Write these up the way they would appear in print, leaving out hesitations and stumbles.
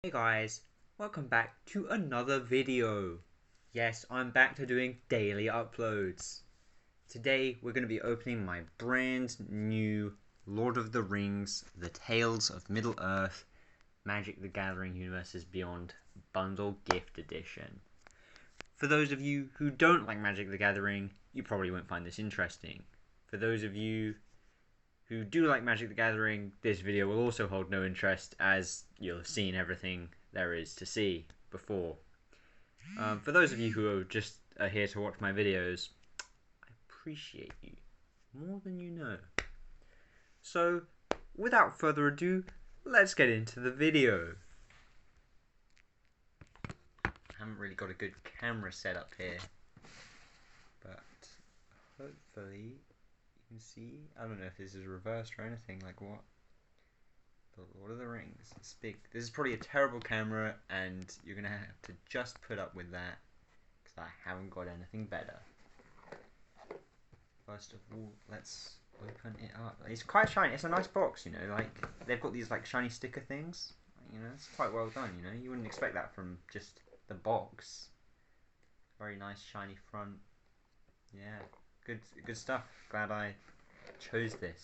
Hey guys, welcome back to another video. Yes, I'm back to doing daily uploads. Today we're going to be opening my brand new Lord of the Rings, The Tales of Middle-earth, Magic the Gathering Universes Beyond Bundle Gift Edition. For those of you who don't like Magic the Gathering, you probably won't find this interesting. For those of you who do like Magic the Gathering, this video will also hold no interest as you'll have seen everything there is to see before. For those of you who are here to watch my videos, I appreciate you more than you know. So, without further ado, let's get into the video. I haven't really got a good camera set up here, but hopefully you can see. I don't know if this is reversed or anything, like what? The Lord of the Rings. It's big. This is probably a terrible camera, and you're going to have to just put up with that, because I haven't got anything better. First of all, let's open it up. It's quite shiny. It's a nice box, you know, like, they've got these, like, shiny sticker things. You know, it's quite well done, you know. You wouldn't expect that from just the box. Very nice, shiny front. Yeah, good stuff. Glad I chose this.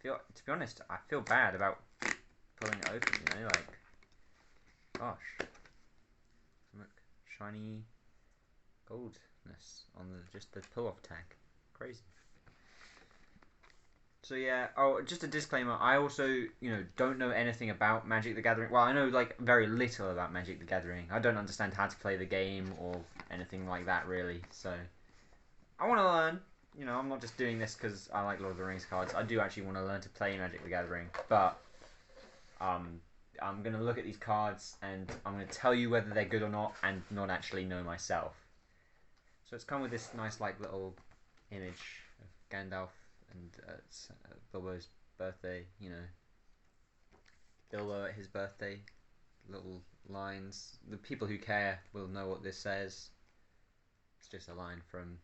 To be honest, I feel bad about pulling it open, you know, like, gosh. Look, shiny goldness on just the pull-off tag. Crazy. So yeah, oh, just a disclaimer, I also, you know, don't know anything about Magic the Gathering. Well, I know, like, very little about Magic the Gathering. I don't understand how to play the game or anything like that, really, so I want to learn. You know, I'm not just doing this because I like Lord of the Rings cards. I do actually want to learn to play Magic the Gathering, but I'm going to look at these cards and I'm going to tell you whether they're good or not, and not actually know myself. So it's come with this nice, like, little image of Gandalf and Bilbo's birthday, you know. Bilbo at his birthday, little lines. The people who care will know what this says. It's just a line from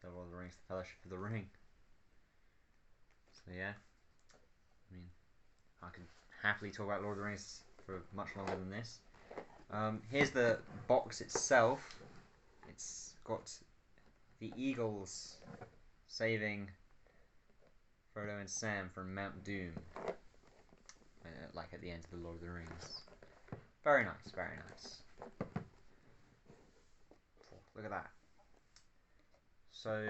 the Lord of the Rings, the Fellowship of the Ring. So yeah, I mean, I could happily talk about Lord of the Rings for much longer than this. Here's the box itself. It's got the eagles saving Frodo and Sam from Mount Doom, like at the end of the Lord of the Rings. Very nice, very nice. Look at that. So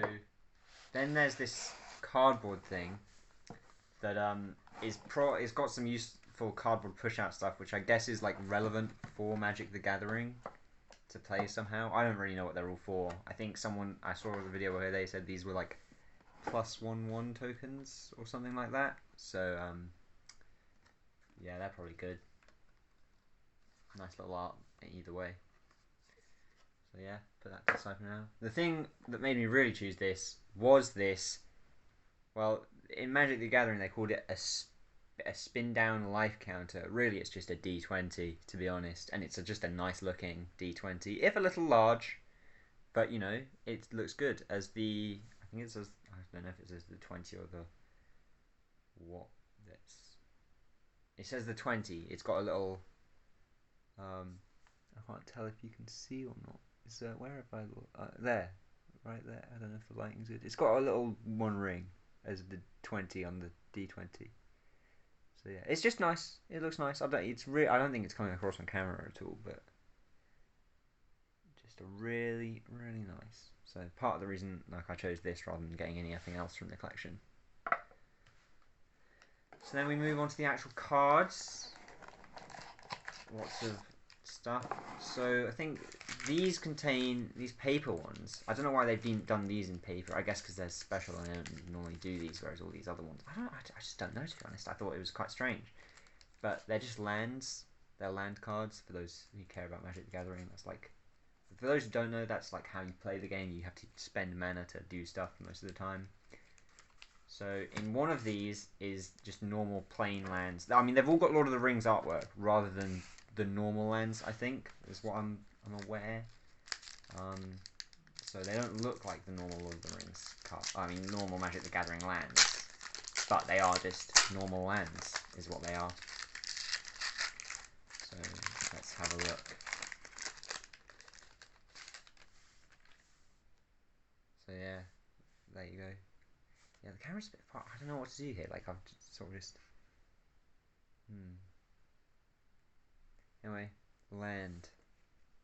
then there's this cardboard thing that is got some useful cardboard push-out stuff, which I guess is like relevant for Magic the Gathering to play somehow. I don't really know what they're all for. I think I saw a video where they said these were like +1/1 tokens or something like that. So yeah, they're probably good. Nice little art either way. So yeah, put that to the side for now. The thing that made me really choose this was this. Well, in Magic the Gathering they called it a spin down life counter. Really, it's just a D20, to be honest, and it's just a nice looking D20, if a little large, but you know, it looks good as the. I think it says, I don't know if it says the 20 or the what. It says the 20. It's got a little. I can't tell if you can see or not. Is where have I looked? There, right there. I don't know if the lighting's good. It's got a little one ring as the 20 on the D20. So yeah, it's just nice. It looks nice. I don't think it's coming across on camera at all, but just a really nice. So part of the reason, like, I chose this rather than getting anything else from the collection. So then we move on to the actual cards. Lots of stuff. So I think these contain these paper ones. I don't know why they've done these in paper. I guess because they're special and they don't normally do these, whereas all these other ones, I just don't know, to be honest. I thought it was quite strange, but they're just lands. They're land cards for those who care about Magic the Gathering. That's like, for those who don't know, that's like how you play the game. You have to spend mana to do stuff most of the time. So in one of these is just normal plain lands. I mean, they've all got Lord of the Rings artwork rather than the normal lands, I think, is what I'm aware. So they don't look like the normal Lord of the Rings normal Magic the Gathering lands. but they are just normal lands, is what they are. So let's have a look. So yeah, there you go. Yeah, the camera's a bit far. I don't know what to do here. Like I've just Anyway, land.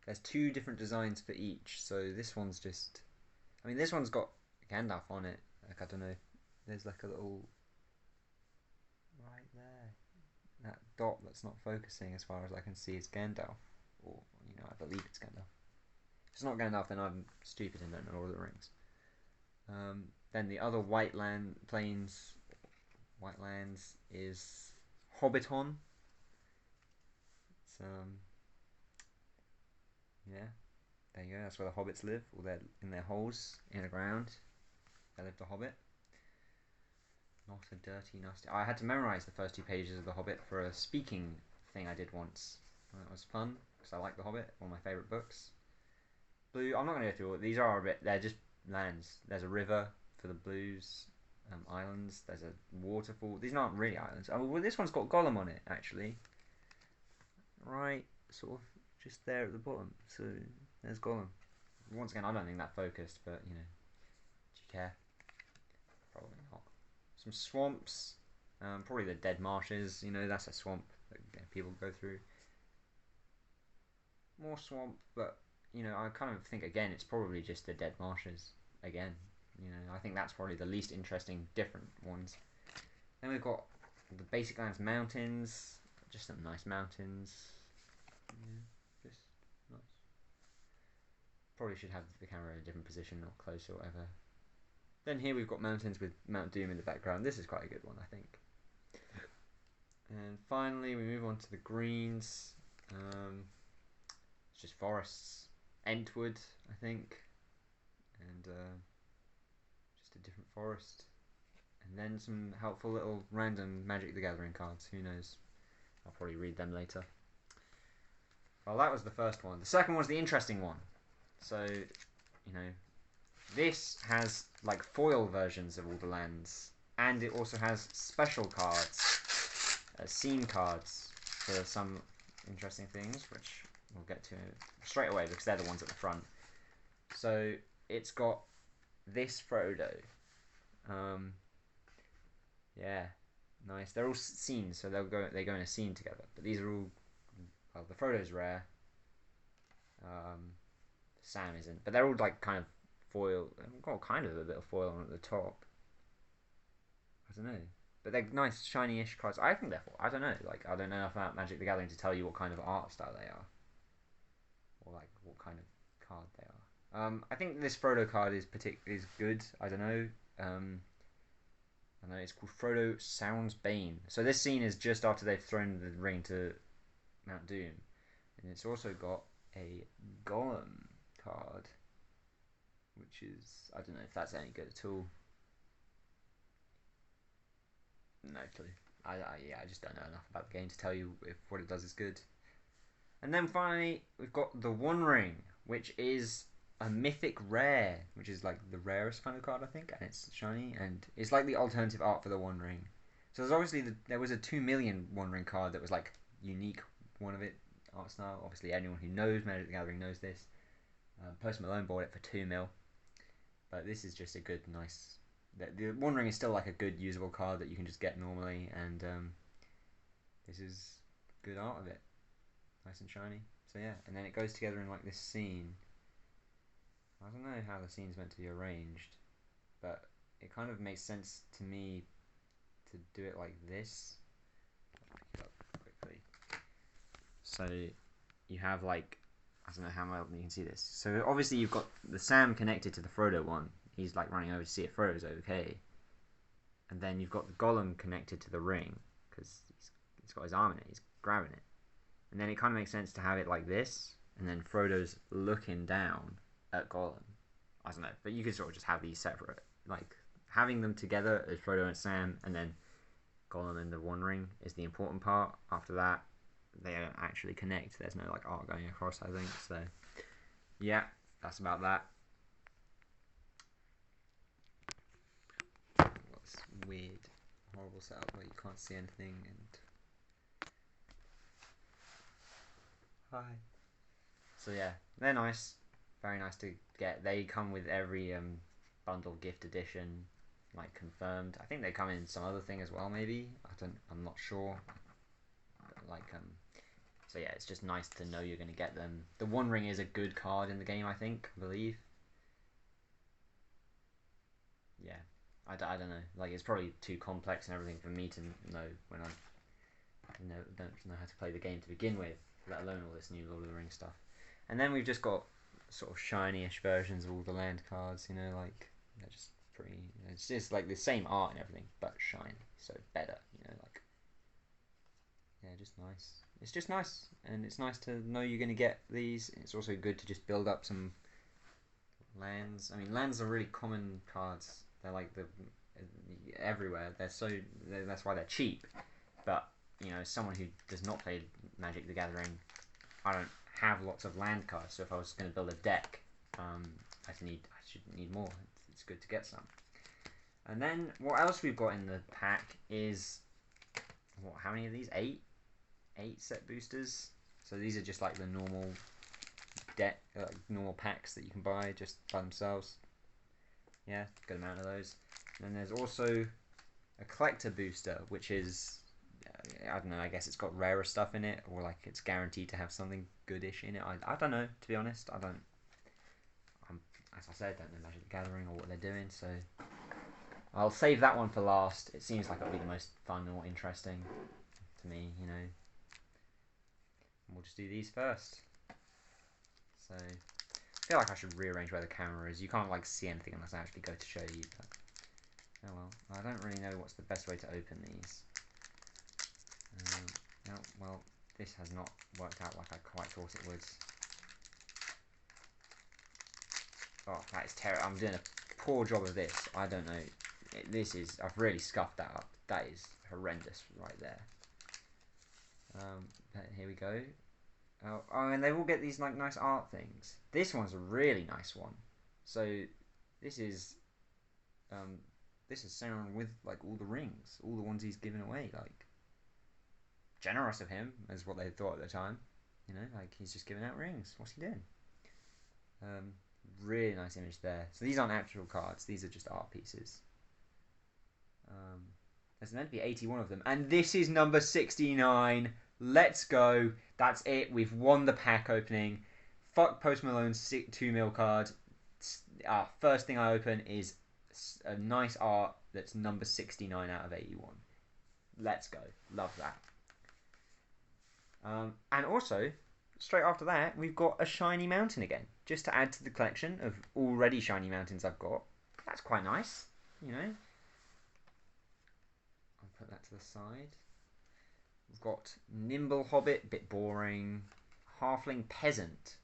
There's 2 different designs for each. So this one's just. I mean, this one's got Gandalf on it. Like I don't know. There's like a little. Right there. That dot that's not focusing as far as I can see is Gandalf. Or, I believe it's Gandalf. If it's not Gandalf, then I'm stupid and don't know Lord of the Rings. Then the other white lands is Hobbiton. It's yeah, there you go. That's where the hobbits live, or they're in their holes in the ground. They live the Hobbit. Not a dirty, nasty. I had to memorize the first 2 pages of the Hobbit for a speaking thing I did once. That was fun because I like the Hobbit. One of my favorite books. Blue. I'm not going to go through all. These are a bit. They're just lands. There's a river for the blues. Islands. There's a waterfall. These aren't really islands. Oh, well, this one's got Gollum on it actually. Right, sort of just there at the bottom. So there's Gollum. Once again, I don't think that focused, but do you care? Probably not. Some swamps. Probably the dead marshes. That's a swamp that people go through. More swamp, but I kind of think again it's probably just the dead marshes again. I think that's probably the least interesting different ones. Then we've got the basic lands mountains, just some nice mountains. Yeah, just nice. Probably should have the camera in a different position, not close or whatever. Then here we've got mountains with Mount Doom in the background. This is quite a good one, I think. And finally we move on to the greens. It's just forests. Entwood, I think. And just a different forest. And then some helpful little random Magic the Gathering cards. Who knows? I'll probably read them later. Well, that was the first one. The second one's the interesting one. So, this has like foil versions of all the lands. And it also has special cards. Scene cards for some interesting things, which we'll get to straight away because they're the ones at the front. So, it's got this Frodo. Yeah, nice. They're all scenes, so they go in a scene together. But these are all, well, the Frodo's rare. Sam isn't, but they're all like kind of foil. They've got kind of a bit of foil on at the top. I don't know, but they're nice, shiny-ish cards. I think they're. I don't know. Like I don't know enough about Magic the Gathering to tell you what kind of art style they are, or like what kind of card they are. I think this Frodo card is good. I don't know. I know it's called Frodo Sounds Bane. So this scene is just after they've thrown the ring to Mount Doom, and it's also got a Gollum card, which is I don't know if that's any good at all. No clue. I just don't know enough about the game to tell you if what it does is good. And then finally we've got the One Ring, which is a mythic rare, which is like the rarest kind of card I think, and it's shiny and it's like the alternative art for the One Ring. So there's obviously there was a 2 million One Ring card that was like unique one of it art style. Obviously anyone who knows Magic the Gathering knows this. Post Malone bought it for 2 mil, but this is just a good nice. The One Ring is still like a good usable card that you can just get normally, and this is good art of it, nice and shiny. So yeah, and then it goes together in like this scene. I don't know how the scene's meant to be arranged, but it kind of makes sense to me to do it like this. I'll pick it up quickly. So you have like, I don't know how well you can see this. So obviously you've got the Sam connected to the Frodo one. He's like running over to see if Frodo's okay. And then you've got the Gollum connected to the ring because he's got his arm in it. He's grabbing it. And then it kind of makes sense to have it like this. And then Frodo's looking down at Gollum. I don't know, but you could sort of just have these separate, like having them together as Frodo and Sam, and then Gollum and the One Ring is the important part. After that, they don't actually connect. There's no like art going across, I think. So yeah, that's about that. What's weird horrible setup where you can't see anything. And hi. So yeah, they're nice, very nice to get. They come with every bundle gift edition, like confirmed. I think they come in some other thing as well. Maybe I'm not sure. But, like so yeah, it's just nice to know you're going to get them. The One Ring is a good card in the game, I believe. Yeah, I don't know. Like, it's probably too complex and everything for me to know when I don't know how to play the game to begin with, let alone all this new Lord of the Rings stuff. And then we've just got sort of shiny-ish versions of all the land cards, you know, like, they're just pretty, it's just like the same art and everything, but shiny, so better, you know, like, yeah, just nice. It's just nice, and it's nice to know you're going to get these. It's also good to just build up some lands. I mean, lands are really common cards. They're like everywhere. That's why they're cheap. But you know, as someone who does not play Magic the Gathering, I don't have lots of land cards. So if I was going to build a deck, I should need more. It's good to get some. And then what else we've got in the pack is how many of these? 8 set boosters. So these are just like the normal deck, normal packs that you can buy just by themselves. Yeah, good amount of those. And then there's also a collector booster, which is I don't know. I guess it's got rarer stuff in it, or like it's guaranteed to have something goodish in it. I don't know. To be honest, I don't. As I said, I don't know Magic the Gathering or what they're doing, so I'll save that one for last. It seems like it'll be the most fun or interesting to me, you know. And we'll just do these first. So I feel like I should rearrange where the camera is. You can't like see anything unless I actually go to show you. But oh well. I don't really know what's the best way to open these. No, well, this has not worked out like I quite thought it would. Oh, that is terrible. I'm doing a poor job of this. I don't know. I've really scuffed that up. That is horrendous right there. But here we go. Oh, and they all get these like nice art things. This one's a really nice one. So this is Sauron with like all the rings, all the ones he's given away. Like, generous of him is what they thought at the time. You know, like he's just giving out rings. What's he doing? Really nice image there. So these aren't actual cards. These are just art pieces. There's meant to be 81 of them, and this is number 69. Let's go. That's it. We've won the pack opening. Fuck Post Malone's 2 mil card. First thing I open is a nice art that's number 69 out of 81. Let's go. Love that. And also, straight after that, we've got a shiny mountain again, just to add to the collection of already shiny mountains I've got. That's quite nice, you know. I'll put that to the side. We've got Nimble Hobbit, bit boring. Halfling Peasant,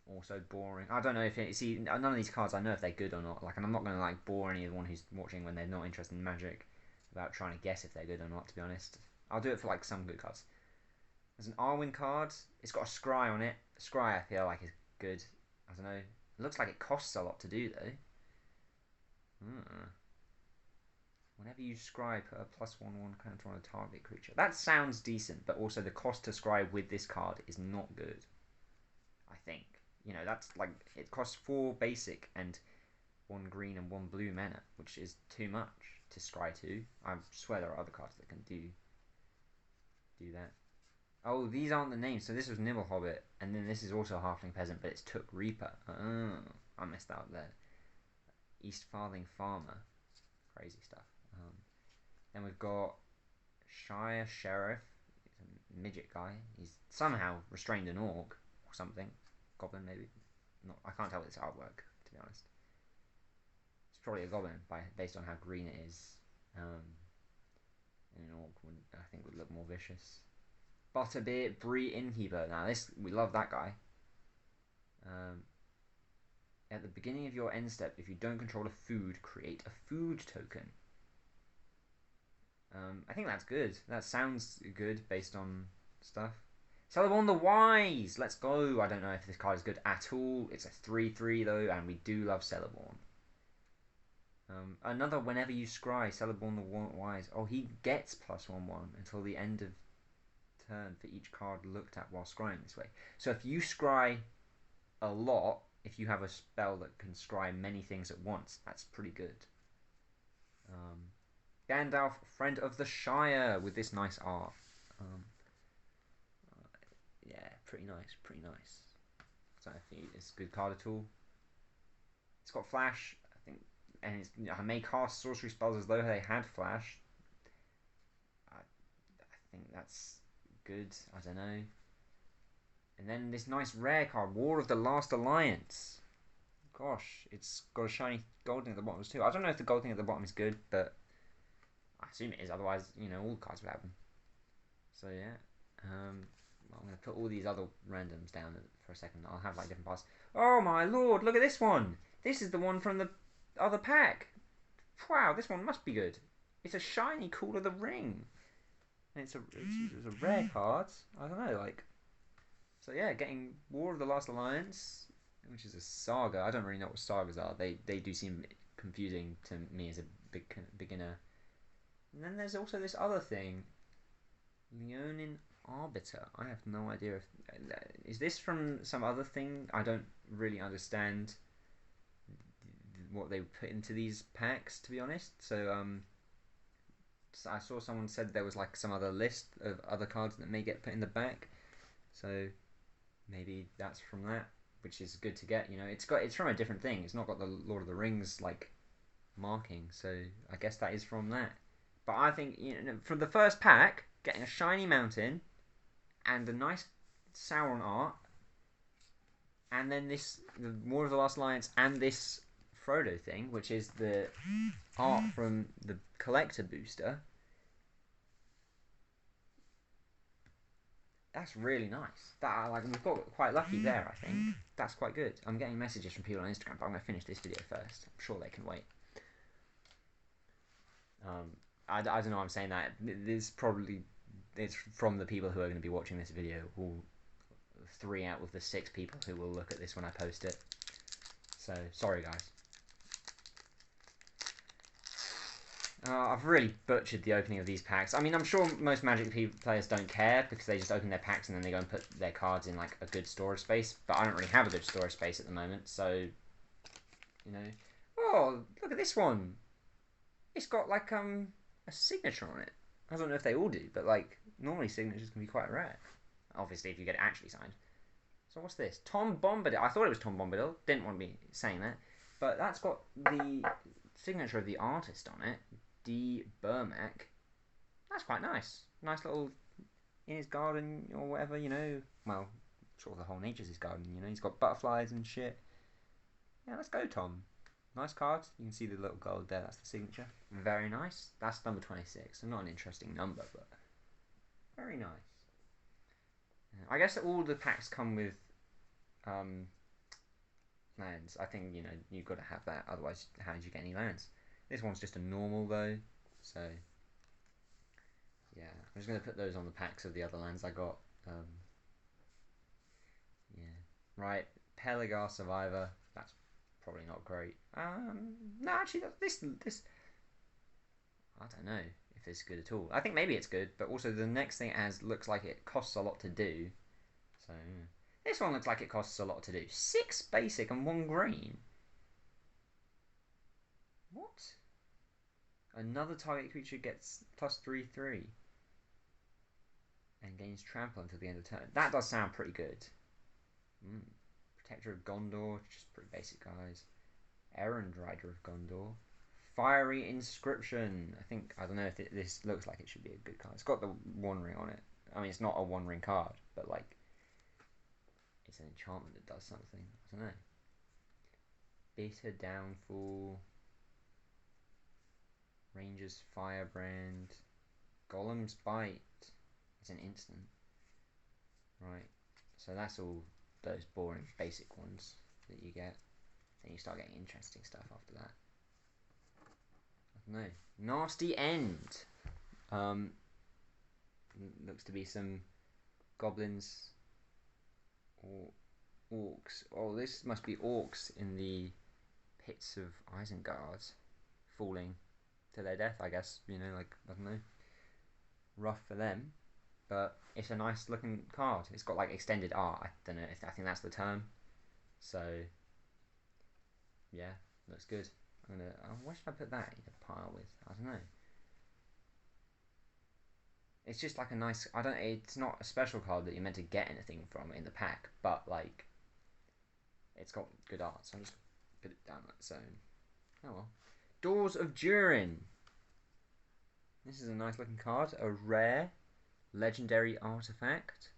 also boring. I don't know if none of these cards I know if they're good or not. Like, and I'm not going to like bore anyone who's watching when they're not interested in Magic about trying to guess if they're good or not. To be honest, I'll do it for like some good cards. There's an Arwen card. It's got a scry on it. Scry I feel like is good. I don't know. It looks like it costs a lot to do though. Whenever you scry, put a +1/1 counter on a target creature. That sounds decent, but also the cost to scry with this card is not good. I think. You know, that's like, it costs 4 basic and 1 green and 1 blue mana, which is too much to scry to. I swear there are other cards that can do that. Oh, these aren't the names. So this was Nimble Hobbit, and then this is also Halfling Peasant, but it's Took Reaper. Oh, I messed out there. East Farthing Farmer. Crazy stuff. Then we've got Shire Sheriff. He's a midget guy. He's somehow restrained an orc or something. Goblin, maybe. Not. I can't tell with this artwork, to be honest. It's probably a goblin based on how green it is. And an orc would look more vicious. Butterbeer Bree Innkeeper. Now we love that guy. At the beginning of your end step, if you don't control a food, create a food token. I think that's good. That sounds good based on stuff. Celeborn the Wise! Let's go! I don't know if this card is good at all. It's a 3/3 though, and we do love Celeborn. Another whenever you scry, Celeborn the Wise. Oh, he gets +1/1 until the end of turn for each card looked at while scrying this way. So if you scry a lot, if you have a spell that can scry many things at once, that's pretty good. Gandalf, Friend of the Shire, with this nice art. Yeah, pretty nice, pretty nice. So I think it's a good card at all. It's got flash, I think, and I may cast sorcery spells as though they had flash. I think that's good. I don't know. And then this nice rare card, War of the Last Alliance. Gosh, it's got a shiny gold thing at the bottom too. I don't know if the gold thing at the bottom is good, but I assume it is. Otherwise, you know, all the cards would have them. So yeah. Well, I'm going to put all these other randoms down for a second. I'll have like different parts. Oh my lord, look at this one. This is the one from the other pack. Wow, this one must be good. It's a shiny Call of the Ring. And it's a rare card. I don't know, like. So yeah, getting War of the Last Alliance, which is a saga. I don't really know what sagas are. They do seem confusing to me as a beginner. And then there's also this other thing, Leonin Arbiter. I have no idea if is this from some other thing. I don't really understand what they put into these packs, to be honest. So I saw someone said there was like some other list of other cards that may get put in the back. So maybe that's from that, which is good to get. You know, it's from a different thing. It's not got the Lord of the Rings like marking. So I guess that is from that. But I think, you know, from the first pack, getting a shiny mountain and a nice Sauron art, and then the War of the Last Alliance and this Frodo thing, which is the art from the collector booster. That's really nice. That we've got quite lucky there. I think that's quite good. I'm getting messages from people on Instagram, but I'm going to finish this video first. I'm sure they can wait. I don't know why I'm saying that. It's from the people who are going to be watching this video. All 3 out of the 6 people who will look at this when I post it. So sorry, guys. I've really butchered the opening of these packs. I mean, I'm sure most Magic players don't care because they just open their packs and then they go and put their cards in like a good storage space. But I don't really have a good storage space at the moment, so you know. Oh, look at this one! It's got like a signature on it. I don't know if they all do, but like normally signatures can be quite rare. Obviously, if you get it actually signed. So what's this? Tom Bombadil. I thought it was Tom Bombadil. Didn't want to be saying that, but that's got the signature of the artist on it. D. Burmack. That's quite nice. Nice little in his garden or whatever, you know. Well, sure the whole nature's his garden, you know. He's got butterflies and shit. Yeah, let's go, Tom. Nice card. You can see the little gold there. That's the signature. Very nice. That's number 26. So not an interesting number, but very nice. I guess all the packs come with lands. I think, you know, you've got to have that. Otherwise, how did you get any lands? This one's just a normal though, so yeah, I'm just going to put those on the packs of the other lands I got. Yeah, right, Pelagar Survivor, that's probably not great. No, actually, this I don't know if it's good at all. I think maybe it's good, but also the next thing it has looks like it costs a lot to do, so this one looks like it costs a lot to do. 6 basic and 1 green. What? Another target creature gets +3/3 and gains trample until the end of turn. That does sound pretty good. Protector of Gondor, just pretty basic guys. Errand Rider of Gondor. Fiery Inscription. I don't know if this looks like it should be a good card. It's got the One Ring on it. I mean, it's not a One Ring card, but like, it's an enchantment that does something. I don't know. Bitter Downfall. Ranger's Firebrand. Golem's Bite. It's an instant. Right. So that's all those boring basic ones that you get. Then you start getting interesting stuff after that. I don't know. Nasty End. Looks to be some goblins or orcs. Oh, this must be orcs in the pits of Isengard. falling to their death, I guess. You know, like, I don't know, rough for them. But it's a nice looking card. It's got like extended art. I don't know if I think that's the term. So yeah, looks good. Where should I put that in a pile with? I don't know. It's just like a nice. I don't. It's not a special card that you're meant to get anything from in the pack, but like, it's got good art. So I'm just put it down that zone. Oh well. Doors of Durin. This is a nice looking card. A rare, legendary artifact.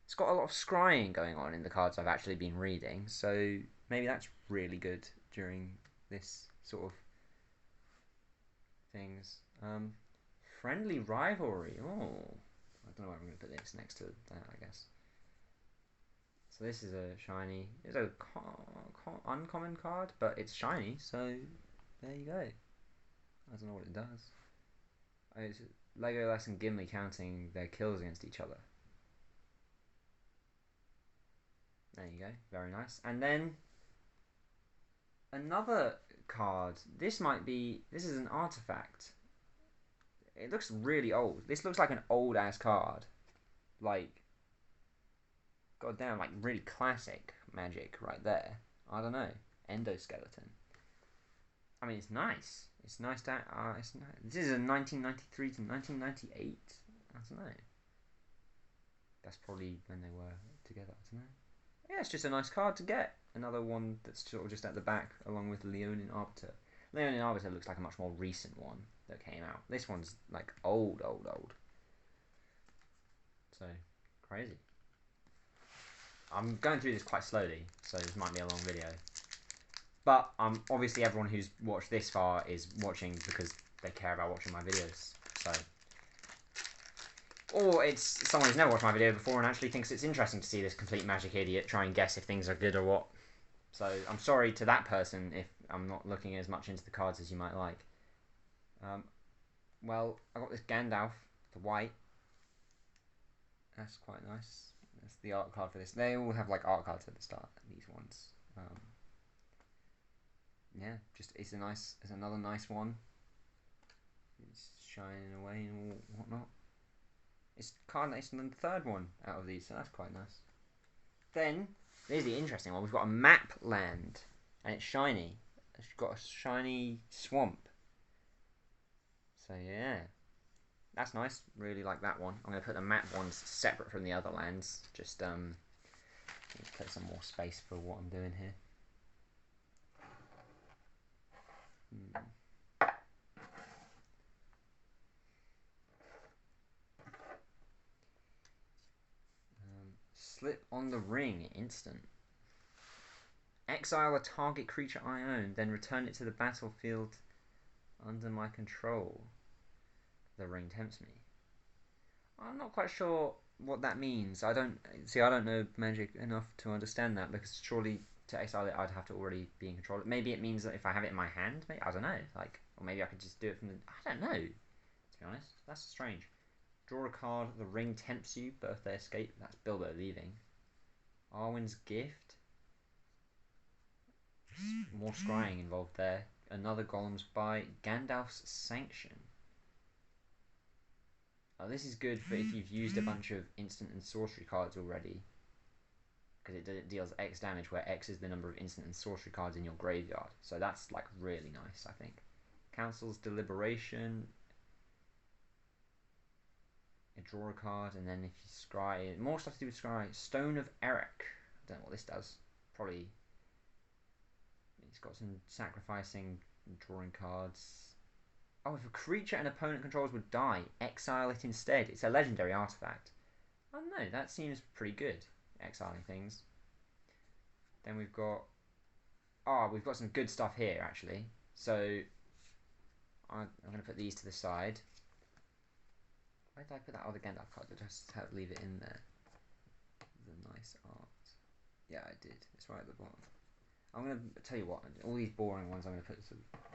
It's got a lot of scrying going on in the cards I've actually been reading, so maybe that's really good during this sort of things. Friendly rivalry. Oh, I don't know where I'm going to put this next to that, I guess. So this is a shiny. It's a uncommon card, but it's shiny, so there you go. I don't know what it does. It's Legolas and Gimli counting their kills against each other. There you go, very nice. And then another card. This is an artifact. It looks really old. This looks like an old ass card. Like, goddamn, like really classic Magic right there. I don't know. Endoskeleton. I mean, it's nice. It's nice to. It's nice. This is a 1993 to 1998. I don't know. That's probably when they were together. I don't know. Yeah, it's just a nice card to get. Another one that's sort of just at the back, along with Leonin Arbiter. Leonin Arbiter looks like a much more recent one that came out. This one's like old. So, crazy. I'm going through this quite slowly, so this might be a long video. But obviously everyone who's watched this far is watching because they care about watching my videos. So, or it's someone who's never watched my video before and actually thinks it's interesting to see this complete Magic idiot try and guess if things are good or what. So I'm sorry to that person if I'm not looking as much into the cards as you might like. Well, I got this Gandalf, the white. That's quite nice. That's the art card for this. They all have like art cards at the start. These ones. Yeah, just it's another nice one. It's shining away and whatnot. It's carnation and the third one out of these, so that's quite nice. Then there's the interesting one. We've got a map land, and it's shiny. It's got a shiny swamp. So yeah, that's nice. Really like that one. I'm gonna put the map ones separate from the other lands. Just put some more space for what I'm doing here. Slip on the ring, instant. Exile a target creature I own, then return it to the battlefield under my control. The ring tempts me. I'm not quite sure what that means. I don't know Magic enough to understand that, because surely to exile it I'd have to already be in control. Maybe it means that if I have it in my hand, maybe, I don't know. Like, or maybe I could just do it from the. I don't know. To be honest, that's strange. Draw a card. The ring tempts you. Birthday escape. That's Bilbo leaving. Arwen's gift. More scrying involved there. Another Golem's bite. Gandalf's sanction. Oh, this is good for if you've used a bunch of instant and sorcery cards already, because it deals X damage, where X is the number of instant and sorcery cards in your graveyard. So that's like really nice, I think. Council's deliberation. You draw a card, and then if you scry, more stuff to do with scry. Stone of Eric. I don't know what this does. Probably it's got some sacrificing, drawing cards. Oh, if a creature an opponent controls would die, exile it instead. It's a legendary artifact. I don't know, that seems pretty good, exiling things. Then we've got some good stuff here actually. So I'm going to put these to the side. Why did I put that other Gandalf card? Did I just leave it in there? The nice art. Yeah, I did. It's right at the bottom. I'm going to tell you what, all these boring ones I'm going to put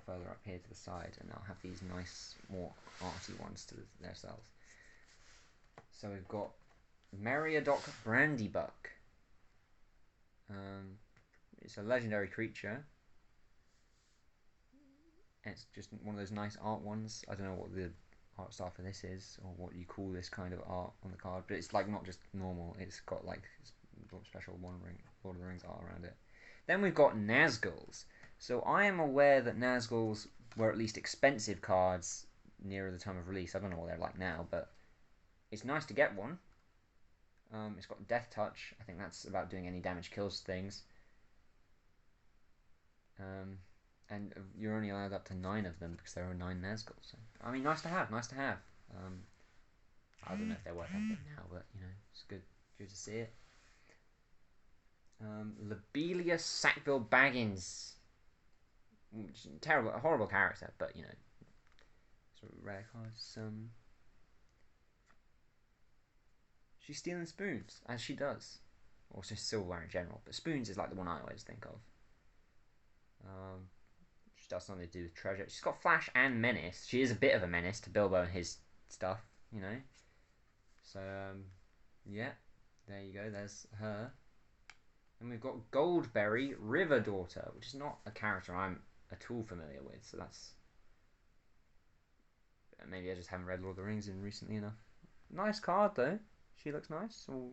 further up here to the side, and I'll have these nice, more arty ones to themselves. So we've got Meriadoc Brandybuck. It's a legendary creature. It's just one of those nice art ones. I don't know what the art style for this is, or what you call this kind of art on the card, but it's like not just normal. It's got like special Lord of the Rings art around it. Then we've got Nazguls. So I am aware that Nazguls were at least expensive cards nearer the time of release. I don't know what they're like now, but it's nice to get one. It's got Death Touch. I think that's about doing any damage kills things. And you're only allowed up to 9 of them because there are 9 Nazguls. So, I mean, nice to have, nice to have. I don't know if they're worth anything now, but you know, it's good to see it. Lobelia Sackville Baggins. Terrible, a horrible character, but you know, sort of rare cards. She's stealing spoons, as she does. Or just silverware in general, but spoons is like the one I always think of. She does something to do with treasure. She's got Flash and Menace. She is a bit of a menace to Bilbo and his stuff, you know. So, yeah, there you go. There's her. And we've got Goldberry, River Daughter, which is not a character I'm at all familiar with. So that's... maybe I just haven't read Lord of the Rings in recently enough. Nice card, though. She looks nice. All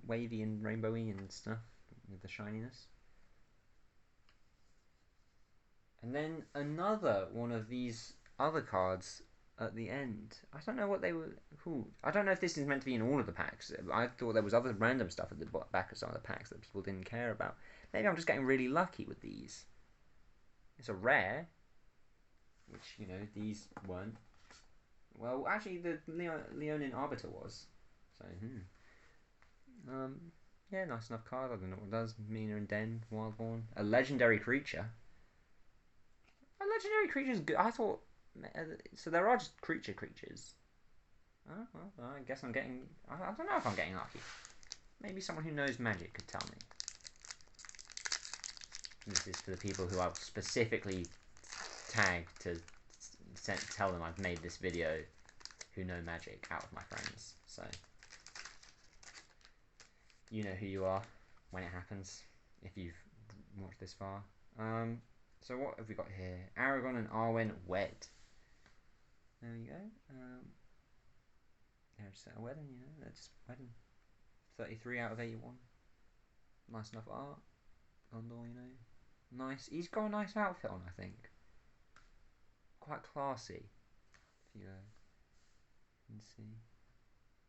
wavy and rainbowy and stuff with the shininess. And then another one of these other cards at the end. I don't know what they were called. I don't know if this is meant to be in all of the packs. I thought there was other random stuff at the back of some of the packs that people didn't care about. Maybe I'm just getting really lucky with these. It's a rare, which, you know, these weren't. Well, actually, the Leonin Arbiter was. So, yeah, nice enough card. I don't know what it does. Mina and Den, Wildborn. A legendary creature. A legendary creature is good. I thought... so there are just creatures. Oh, well, I guess I'm getting... I don't know if I'm getting lucky. Maybe someone who knows Magic could tell me. This is for the people who I've specifically tagged to tell them I've made this video, who know Magic out of my friends. So, you know who you are when it happens, if you've watched this far. So what have we got here? Aragon and Arwen wed. There we go. They're just at a wedding, you know. They're just wedding. 33 out of 81. Nice enough art. Gondor, you know. Nice. He's got a nice outfit on, I think. Quite classy. If you can see.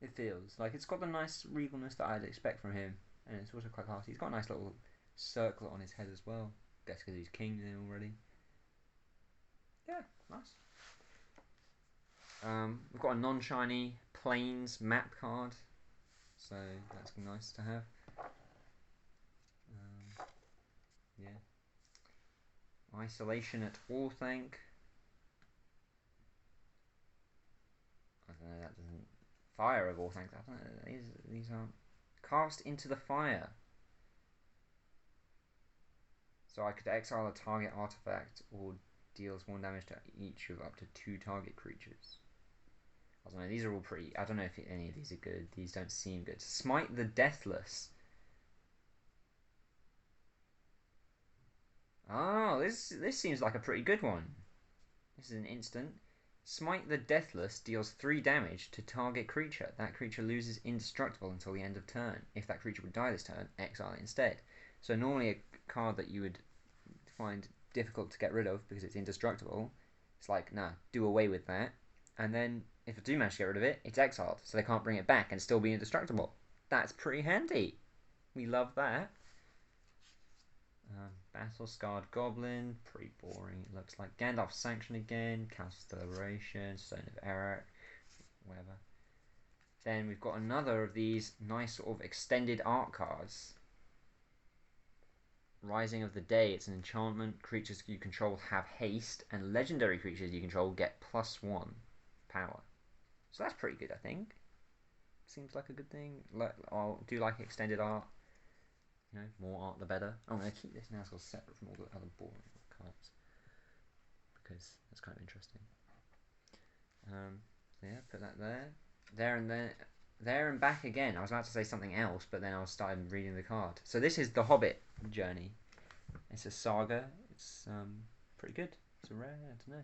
It feels like it's got the nice regalness that I'd expect from him. And it's also quite classy. He's got a nice little circlet on his head as well. Guess because he's king then already. Yeah, nice. We've got a non-shiny Plains map card, so that's nice to have. Yeah. Isolation at Orthanc. I don't know, that doesn't... Fire of Orthanc, I don't know, these aren't... Cast into the fire. So I could exile a target artifact or deals 1 damage to each of up to 2 target creatures. I don't know, these are all pretty... I don't know if any of these are good. These don't seem good. Smite the Deathless. Oh, this seems like a pretty good one. This is an instant. Smite the Deathless deals 3 damage to target creature. That creature loses indestructible until the end of turn. If that creature would die this turn, exile it instead. So normally a card that you would find difficult to get rid of because it's indestructible, it's like, nah, do away with that. And then if I do manage to get rid of it, it's exiled, so they can't bring it back and still be indestructible. That's pretty handy. We love that. Battle Scarred Goblin, pretty boring. It looks like Gandalf's Sanction again, Council's Deliberation, Stone of Eric, whatever. Then we've got another of these nice sort of extended art cards. Rising of the Day, it's an enchantment. Creatures you control have haste, and legendary creatures you control get +1 power. So that's pretty good, I think. Seems like a good thing. I do like extended art. You know, more art the better. I'm going to keep this Nazgul separate from all the other boring cards, because that's kind of interesting. So yeah, put that there. There and there. There and back again. I was about to say something else, but then I started reading the card. So this is The Hobbit Journey. It's a saga. It's pretty good. It's a rare, I don't know.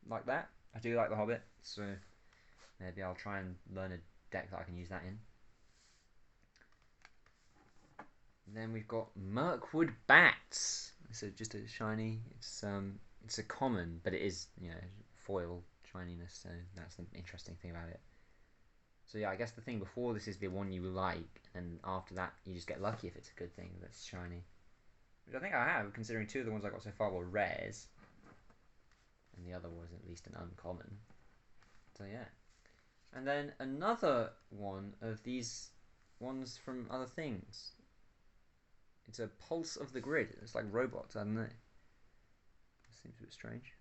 Like that. I do like The Hobbit, so maybe I'll try and learn a deck that I can use that in. And then we've got Mirkwood Bats. So just a shiny. It's a common, but it is, you know, foil shininess, so that's the interesting thing about it. So yeah, I guess the thing before this is the one you like, and after that you just get lucky if it's a good thing that's shiny. Which I think I have, considering two of the ones I got so far were rares, and the other was at least an uncommon. So yeah. And then another one of these ones from other things. It's a Pulse of the Grid. It's like robots, I don't know. It seems a bit strange.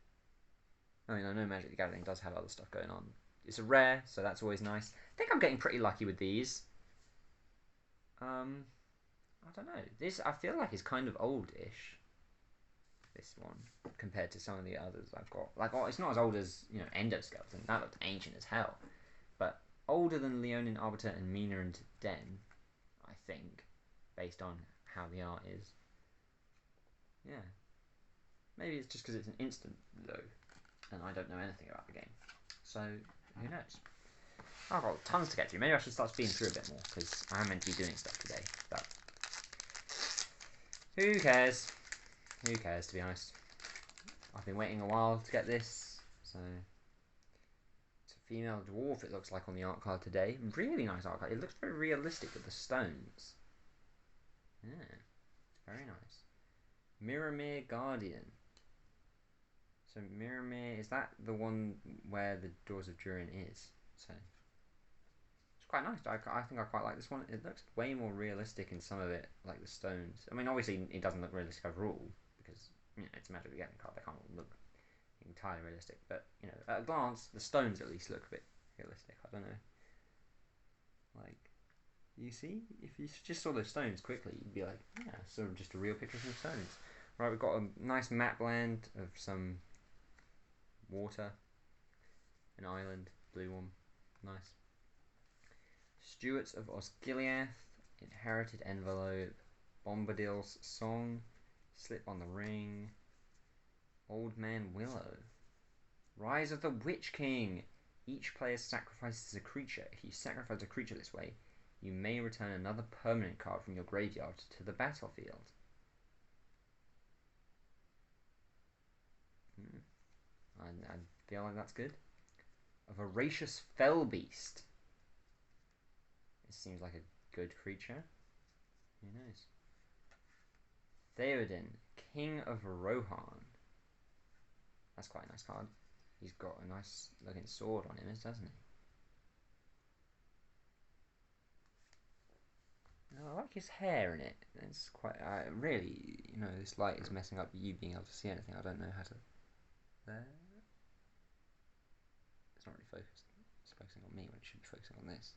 I mean, I know Magic the Gathering does have other stuff going on. It's a rare, so that's always nice. I think I'm getting pretty lucky with these. I don't know. This, I feel like, is kind of old-ish. This one, compared to some of the others I've got. Like, oh, it's not as old as, you know, Endoskeleton. That looked ancient as hell. But older than Leonin Arbiter and Mina and Den, I think, based on how the art is. Yeah. Maybe it's just because it's an instant, though, and I don't know anything about the game. So, who knows? I've got tons to get through. Maybe I should start speeding through a bit more, because I am meant to be doing stuff today. But who cares? Who cares, to be honest? I've been waiting a while to get this, so... It's a female dwarf, it looks like, on the art card today. Really nice art card. It looks very realistic with the stones. Yeah, very nice. Mirrormere Guardian. So Mirrormere, is that the one where the Doors of Durin is? So it's quite nice. I think I quite like this one. It looks way more realistic in some of it, like the stones. I mean, obviously it doesn't look realistic overall because, you know, it's a Magic the Gathering card. They can't look entirely realistic, but, you know, at a glance, the stones at least look a bit realistic. I don't know. Like, you see, if you just saw those stones quickly, you'd be like, yeah, sort of just a real picture from the stones. Right, we've got a nice map land of some water, an island, blue one, nice. Stewards of Osgiliath, Inherited Envelope, Bombadil's Song, Slip on the Ring, Old Man Willow, Rise of the Witch King. Each player sacrifices a creature. If you sacrifice a creature this way, you may return another permanent card from your graveyard to the battlefield. I feel like that's good. A Voracious Fell Beast. This seems like a good creature. Who knows? Theoden, King of Rohan. That's quite a nice card. He's got a nice looking sword on him, doesn't he? I like his hair in it. It's quite. Really, you know, this light is messing up you being able to see anything. I don't know how to. There. It's not really focused. It's focusing on me when it should be focusing on this.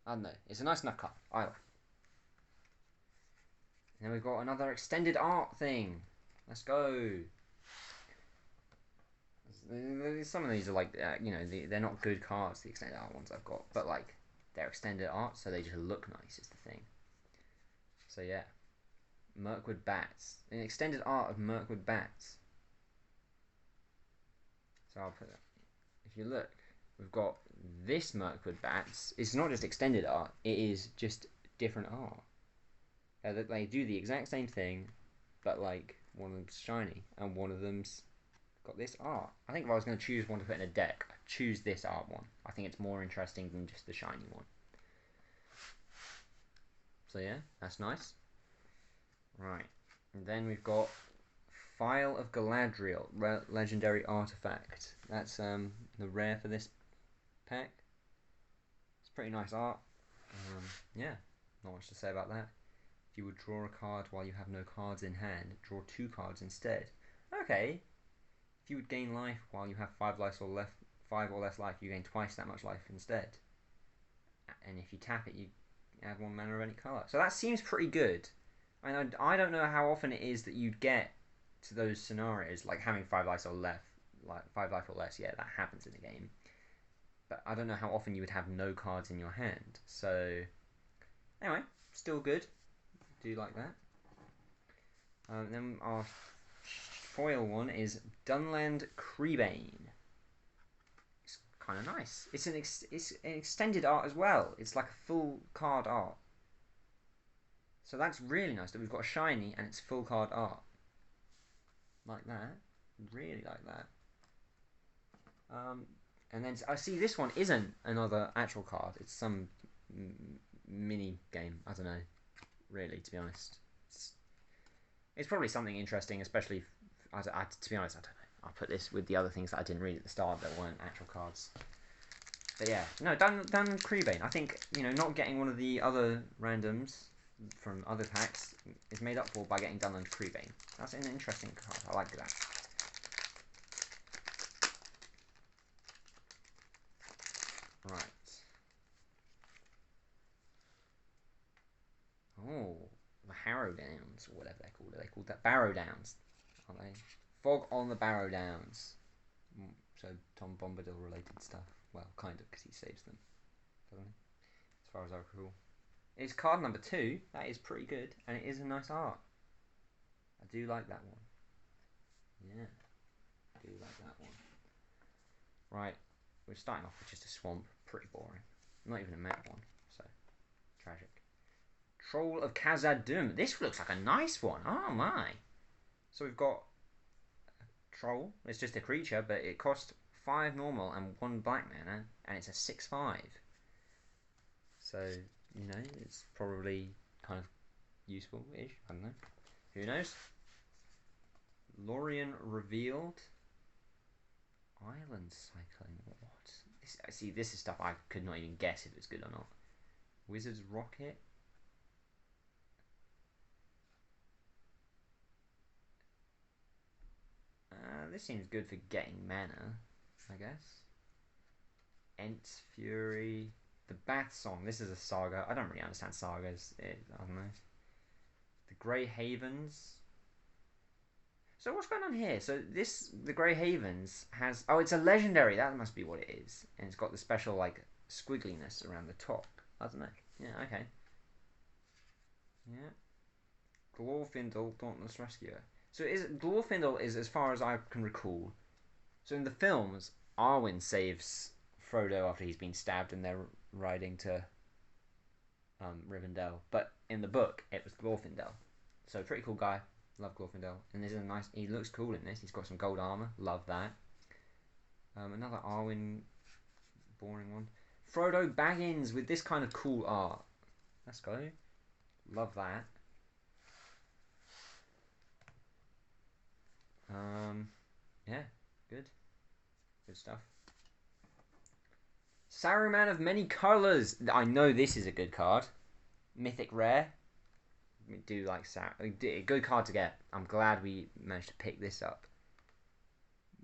I don't know. It's a nice enough card. I like it. And then we've got another extended art thing. Let's go. Some of these are like, you know, they're not good cards, the extended art ones I've got, but like, they're extended art, so they just look nice, is the thing. So yeah. Mirkwood Bats. An extended art of Mirkwood Bats. So I'll put that. If you look, we've got this Mirkwood Bats. It's not just extended art, it is just different art. They do the exact same thing, but like, one of them's shiny, and one of them's got this art. I think if I was going to choose one to put in a deck, I'd choose this art one. I think it's more interesting than just the shiny one. So yeah, that's nice. Right, and then we've got File of Galadriel, legendary artifact. That's the rare for this pack. It's pretty nice art. Yeah, not much to say about that. If you would draw a card while you have no cards in hand, draw 2 cards instead. Okay. If you would gain life while you have 5 or less life, you gain twice that much life instead. And if you tap it, you add 1 mana of any colour. So that seems pretty good. I don't know how often it is that you'd get to those scenarios, like having 5 life or less. Like 5 life or less, yeah, that happens in the game. But I don't know how often you would have no cards in your hand. So anyway, still good. Do like that. Then our foil one is Dunland Creebane. It's kind of nice. It's an extended art as well. It's like a full card art. So that's really nice that we've got a shiny and it's full card art. Like that. Really like that. And then I see this one isn't another actual card. It's some mini game. I don't know. Really, to be honest. It's probably something interesting, especially... to be honest, I don't know. I'll put this with the other things that I didn't read at the start that weren't actual cards. But yeah, no, Dan Creebane. I think, you know, not getting one of the other randoms from other packs is made up for by getting Dunland Creebane. That's an interesting card. I like that. Right. Oh, the Harrow Downs, or whatever they're called. Are they called that? Barrow Downs, aren't they? Fog on the Barrow Downs. So Tom Bombadil related stuff. Well, kind of, because he saves them. Doesn't he? As far as I recall. It's card number 2. That is pretty good, and it is a nice art. I do like that one. Yeah, I do like that one. Right, we're starting off with just a swamp. Pretty boring. Not even a map one, so tragic. Troll of Khazad-dûm. This looks like a nice one. Oh my. So we've got a troll. It's just a creature, but it costs 5 normal and 1 black mana, and it's a 6/5. So, you know, it's probably kind of useful-ish. I don't know. Who knows? Lorien Revealed. Island Cycling. What? See, this is stuff I could not even guess if it's good or not. Wizard's Rocket. This seems good for getting mana, I guess. Ent's Fury. The Bath Song. This is a saga. I don't really understand sagas. I don't know. The Grey Havens. So what's going on here? So the Grey Havens has... Oh, it's a legendary. That must be what it is. And it's got the special, like, squiggliness around the top. I don't know. Yeah, okay. Yeah. Glorfindel, Dauntless Rescuer. So Glorfindel is, as far as I can recall... So in the films, Arwen saves Frodo after he's been stabbed and they're riding to Rivendell. But in the book, it was Glorfindel. So pretty cool guy. Love Glorfindel. And this is a nice... He looks cool in this. He's got some gold armor. Love that. Another Arwen... Boring one. Frodo Baggins with this kind of cool art. Let's go. Love that. Yeah. Good. Good stuff. Saruman of Many Colours. I know this is a good card. Mythic Rare. We do like a good card to get. I'm glad we managed to pick this up.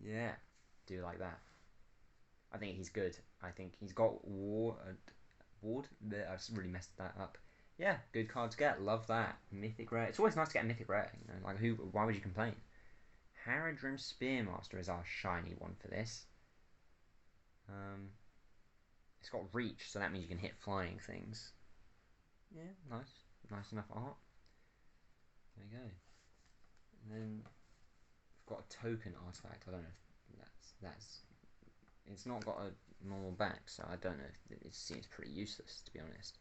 Yeah, do like that. I think he's good. I think he's got Ward. I just really messed that up. Yeah, good card to get. Love that. Mythic Rare. It's always nice to get a Mythic Rare. You know, like who? Why would you complain? Haradrim Spearmaster is our shiny one for this. It's got reach, so that means you can hit flying things. Yeah, nice. Nice enough art. There you go. And then we've got a token artifact. I don't know if that's it's not got a normal back, so I don't know. It seems pretty useless, to be honest.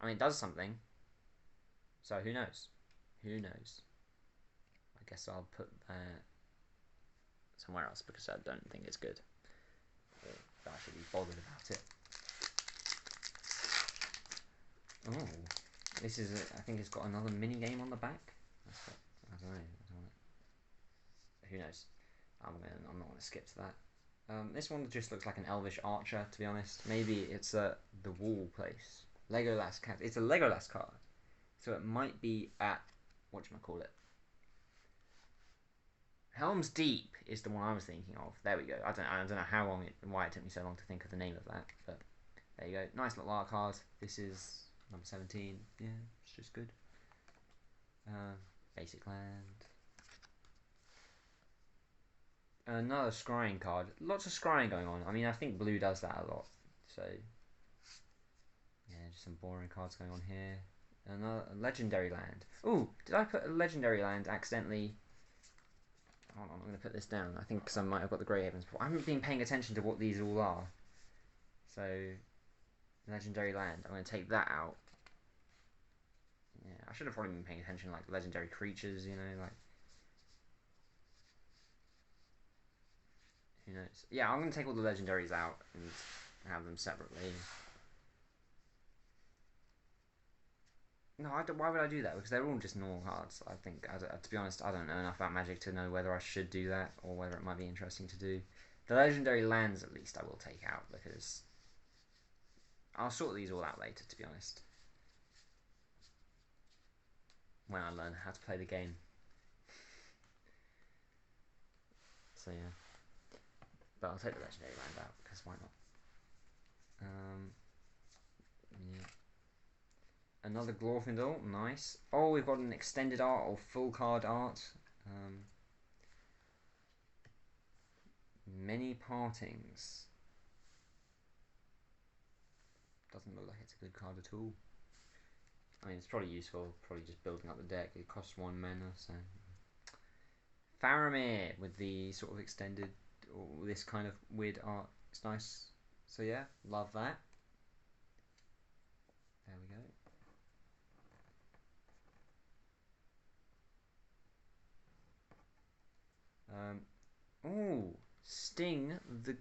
I mean, it does something. So who knows? Who knows? I guess I'll put that somewhere else because I don't think it's good. Or that I should be bothered about it. Oh, this is. I think it's got another mini game on the back. I don't know. Who knows? I'm not gonna skip to that. This one just looks like an elvish archer, to be honest. Maybe it's the wall place. Legolas cat. It's a Legolas card, so it might be at whatchamacallit. Helm's Deep is the one I was thinking of. There we go. I don't know how long why it took me so long to think of the name of that, but there you go. Nice little art card. This is number 17. Yeah, it's just good. Basic land. Another scrying card. Lots of scrying going on. I mean, I think blue does that a lot. So, yeah, just some boring cards going on here. Another legendary land. Ooh, did I put a legendary land accidentally? Hold on, I'm going to put this down. I think because I might have got the Grey Havens before. I haven't been paying attention to what these all are. So, Legendary Land. I'm going to take that out. Yeah, I should have probably been paying attention, like legendary creatures, you know, like. Who knows? Yeah, I'm going to take all the legendaries out and have them separately. No, why would I do that? Because they're all just normal cards. I think, to be honest, I don't know enough about Magic to know whether I should do that or whether it might be interesting to do. The legendary lands, at least, I will take out because I'll sort these all out later, to be honest. When I learn how to play the game. So yeah. But I'll take the legendary land out because why not? Yeah. Another Glorfindel, nice. Oh, we've got an extended art or full card art. Many Partings. Doesn't look like it's a good card at all. I mean, it's probably useful, probably just building up the deck. It costs 1 mana, so. Faramir with the sort of extended, or this kind of weird art. It's nice. So yeah, love that. There we go. Ooh, Sting the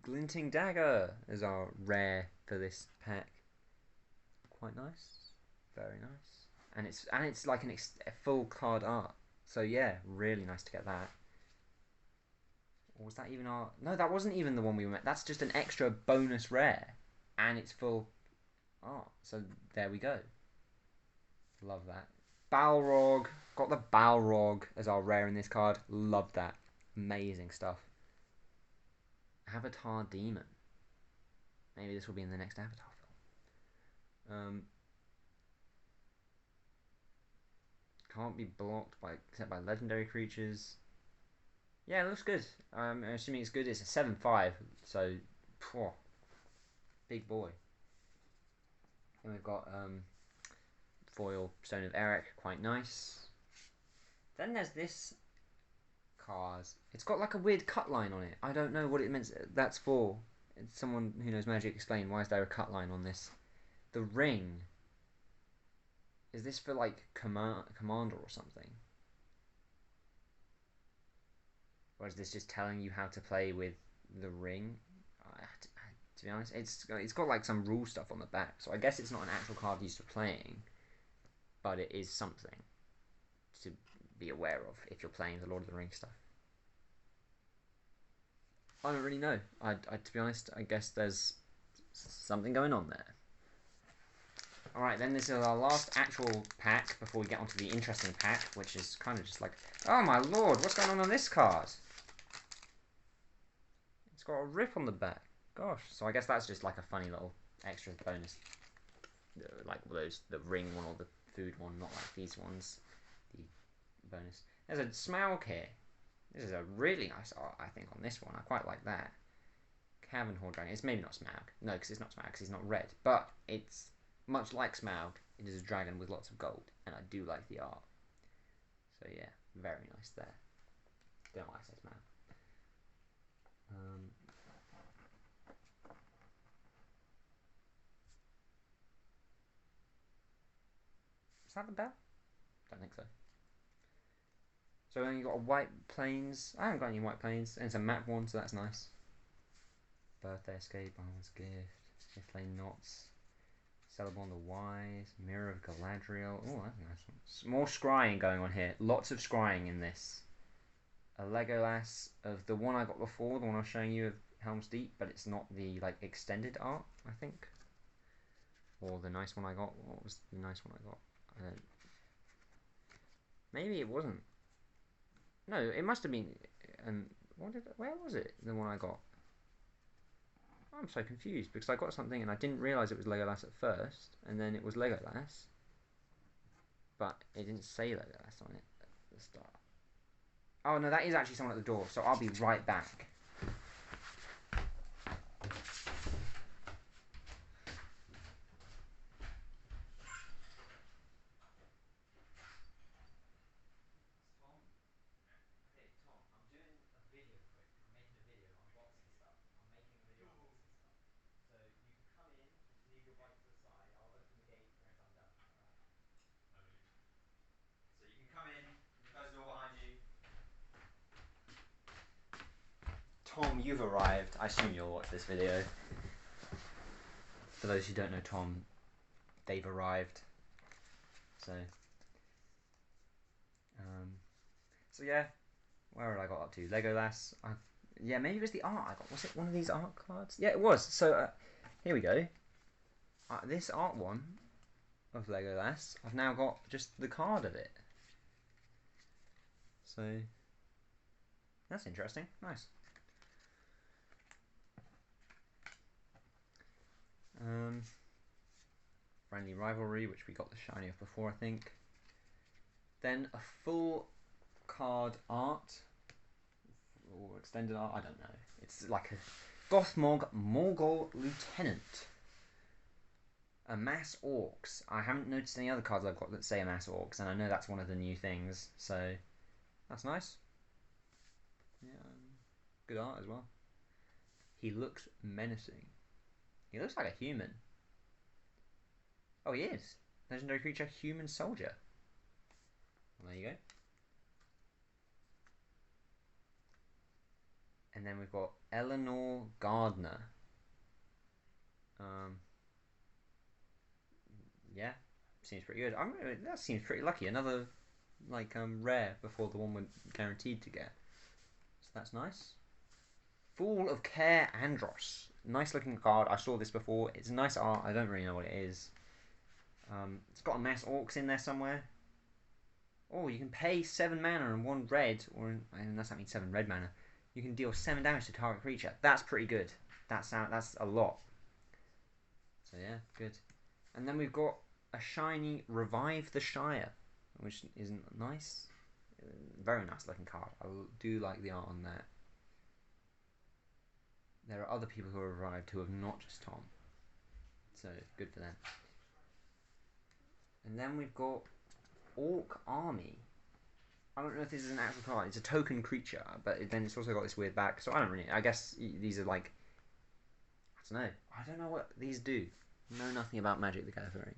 Glinting Dagger is our rare for this pack. Quite nice, very nice, and it's like a full card art. So yeah, really nice to get that. Or was that even our? No, that wasn't even the one we met. That's just an extra bonus rare, and it's full art. So there we go. Love that. Balrog, got the Balrog as our rare in this card. Love that. Amazing stuff. Avatar Demon. Maybe this will be in the next Avatar film. Can't be blocked except by legendary creatures. Yeah, it looks good. I'm assuming it's good. It's a 7/5, so big boy. And we've got foil Stone of Eric, quite nice. Then there's this card. It's got like a weird cut line on it. I don't know what it means. That's for. It's someone who knows Magic explain why is there a cut line on this. The ring. Is this for like commander or something? Or is this just telling you how to play with the ring? To be honest, it's got like some rule stuff on the back, so I guess it's not an actual card used for playing, but it is something to be aware of if you're playing the Lord of the Rings stuff. I don't really know. To be honest, I guess there's something going on there. Alright, then this is our last actual pack before we get onto the interesting pack, which is kind of just like, oh my lord, what's going on this card? It's got a rip on the back. Gosh, so I guess that's just like a funny little extra bonus. Like the ring one or the food one, not like these ones. The bonus. There's a Smaug here. This is a really nice art, I think, on this one. I quite like that. Cavern Horde Dragon. It's maybe not Smaug. No, because it's not Smaug, because he's not red. But it's much like Smaug. It is a dragon with lots of gold, and I do like the art. So yeah, very nice there. Don't like say Smaug. Is that the bell? Don't think so. So then you got a White Plains. I haven't got any White Plains, and it's a map one, so that's nice. Birthday Escape, Barn's Gift, Fifth Lane Knots, Celeborn the Wise, Mirror of Galadriel. Oh, that's a nice one. More scrying going on here. Lots of scrying in this. A Legolas of the one I got before, the one I was showing you of Helm's Deep, but it's not the like extended art, I think. Or the nice one I got. What was the nice one I got? I don't. Maybe it wasn't. No, it must have been. And where was it? The one I got. I'm so confused because I got something and I didn't realise it was Legolas at first, and then it was Legolas, but it didn't say Legolas on it at the start. Oh no, that is actually someone at the door, so I'll be right back. you've arrived. I assume you'll watch this video. For those who don't know Tom, they've arrived. So, so yeah, where had I got up to? Legolas. Yeah, maybe it was the art I got. Was it one of these art cards? Yeah, it was. So here we go. This art one of Legolas, I've now got just the card of it. So that's interesting. Nice. Friendly Rivalry, which we got the shiny of before, I think. Then a full card art or extended art. I don't know. It's like a Gothmog Morgul Lieutenant. Amass Orcs. I haven't noticed any other cards I've got that say Amass Orcs, and I know that's one of the new things, so that's nice. Yeah, good art as well. He looks menacing. He looks like a human. Oh, he is. Legendary creature, human soldier. Well, there you go. And then we've got Eleanor Gardner. Yeah, seems pretty good. That seems pretty lucky. Another like rare before the one we're guaranteed to get. So that's nice. Fool of Care Andros. Nice looking card. I saw this before. It's a nice art. I don't really know what it is. It's got Amass Orcs in there somewhere. Oh, you can pay 7 mana and 1 red, unless that means 7 red mana. You can deal 7 damage to target creature. That's pretty good. That's a lot. So yeah, good. And then we've got a shiny Revive the Shire, which isn't nice. Very nice looking card. I do like the art on that. There are other people who have arrived who have not just Tom. So good for them. And then we've got Orc Army. I don't know if this is an actual card. It's a token creature, but then it's also got this weird back. So I don't really. I guess these are like. I don't know. I don't know what these do. Know nothing about Magic the Gathering.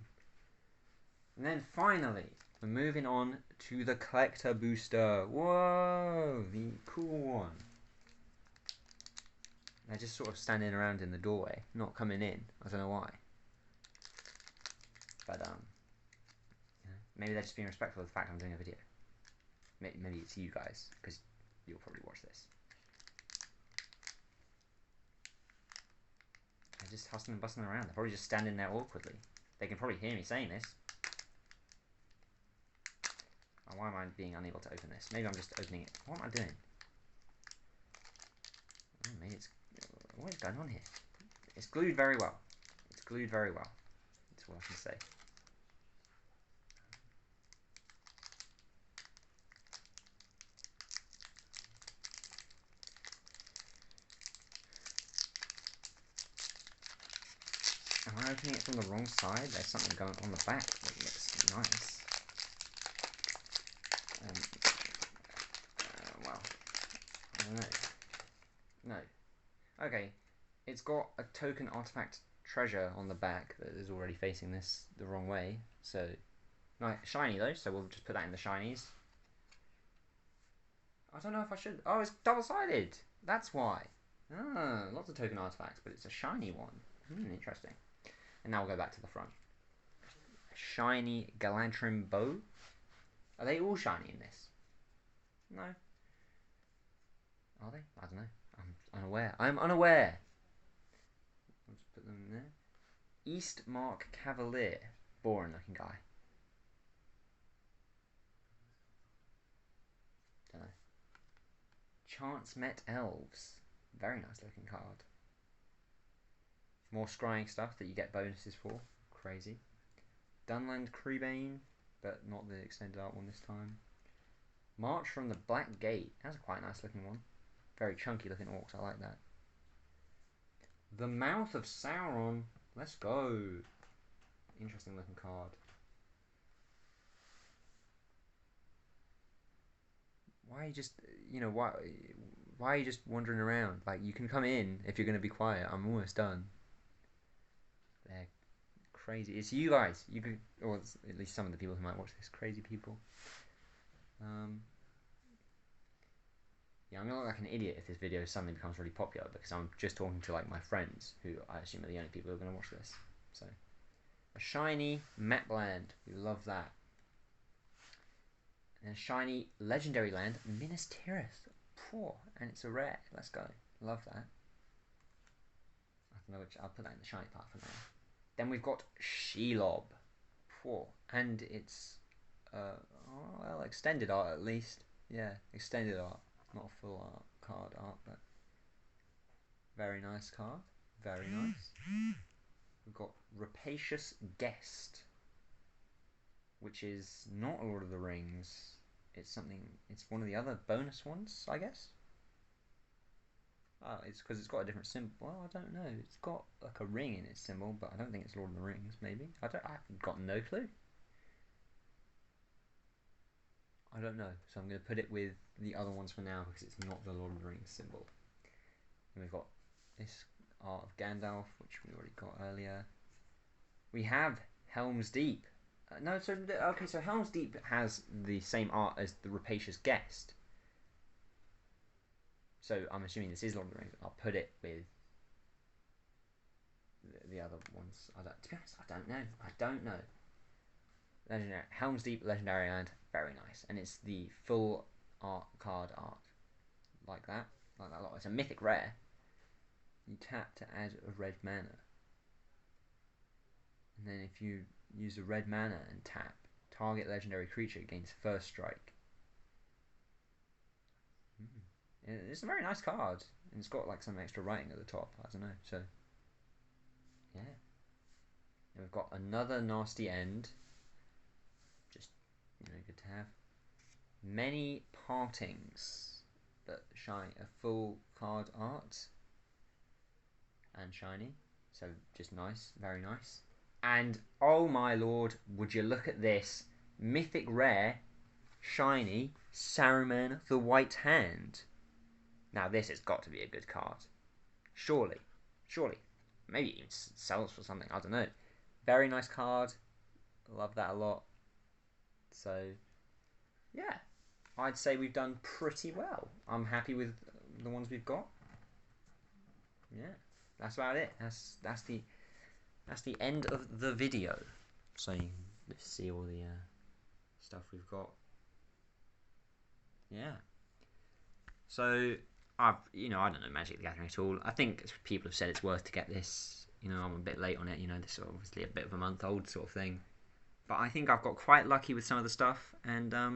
And then finally, we're moving on to the Collector Booster. Whoa, the cool one. They're just sort of standing around in the doorway, not coming in. I don't know why. But maybe they're just being respectful of the fact I'm doing a video. Maybe it's you guys, because you'll probably watch this. They're just hustling and bustling around. They're probably just standing there awkwardly. They can probably hear me saying this. Oh, why am I being unable to open this? Maybe I'm just opening it. What am I doing? Oh, maybe it's... What is going on here? It's glued very well. It's glued very well. That's all I can say. Am I opening it from the wrong side? There's something going on the back that looks nice. Well, I don't know. No. Okay, it's got a token artifact treasure on the back that is already facing this the wrong way. So, nice, shiny though, so we'll just put that in the shinies. I don't know if I should. Oh, it's double-sided. That's why. Ah, lots of token artifacts, but it's a shiny one. Interesting. And now we'll go back to the front. Shiny Galadrim bow. Are they all shiny in this? No. Are they? I don't know. I'm unaware. I'm unaware. Let's put them in there. Eastmark Cavalier. Boring looking guy. Don't know. Chance Met Elves. Very nice looking card. More scrying stuff that you get bonuses for. Crazy. Dunland Creebane, but not the extended art one this time. March from the Black Gate. That's a quite nice looking one. Very chunky looking orcs. I like that. The Mouth of Sauron. Let's go. Interesting looking card. Why are you just, why are you just wandering around? Like, you can come in if you're going to be quiet. I'm almost done. They're crazy. It's you guys. You could, or at least some of the people who might watch this. Crazy people. Yeah, I'm gonna look like an idiot if this video suddenly becomes really popular because I'm just talking to like my friends, who I assume are the only people who are gonna watch this. So, a shiny Map Land, we love that. And a shiny Legendary Land, Minas Tirith. Poor, and it's a rare. Let's go. Love that. I don't know which. I'll put that in the shiny part for now. Then we've got Shelob. Poor, and it's well, extended art at least. Yeah, extended art. Not a full art card art, but very nice card. Very nice. We've got Rapacious Guest, which is not Lord of the Rings. It's something. It's one of the other bonus ones, I guess. Oh, it's because it's got a different symbol. Well, I don't know. It's got like a ring in its symbol, but I don't think it's Lord of the Rings. Maybe I've got no clue. I don't know. So I'm going to put it with the other ones for now because it's not the Lord of the Rings symbol. And we've got this art of Gandalf, which we already got earlier. We have Helm's Deep. No, so okay, so Helm's Deep has the same art as the Rapacious Guest. So I'm assuming this is Lord of the Rings. I'll put it with the other ones. To be honest, I don't know. I don't know. Legendary Helm's Deep Legendary Land, very nice, and it's the full card art, like that a lot. It's a mythic rare. You tap to add a red mana, and then if you use a red mana and tap, target legendary creature gains first strike. It's a very nice card, and it's got like some extra writing at the top. I don't know, so yeah. And we've got another nasty end. Just good to have. Many partings, but shiny, a full card art and shiny, so just nice, very nice. And oh my lord, would you look at this mythic rare shiny Saruman the White Hand. Now this has got to be a good card, surely, maybe it even sells for something, I don't know. Very nice card, love that a lot. So yeah, I'd say we've done pretty well. I'm happy with the ones we've got. Yeah, that's about it. That's the end of the video. So you can see all the stuff we've got. Yeah. So I don't know Magic the Gathering at all. I think people have said it's worth to get this. I'm a bit late on it. This is obviously a bit of a month old sort of thing. But I think I've got quite lucky with some of the stuff, and I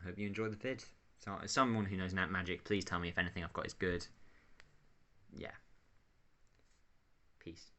hope you enjoyed the vid. So, as someone who knows Magic, please tell me if anything I've got is good. Yeah. Peace.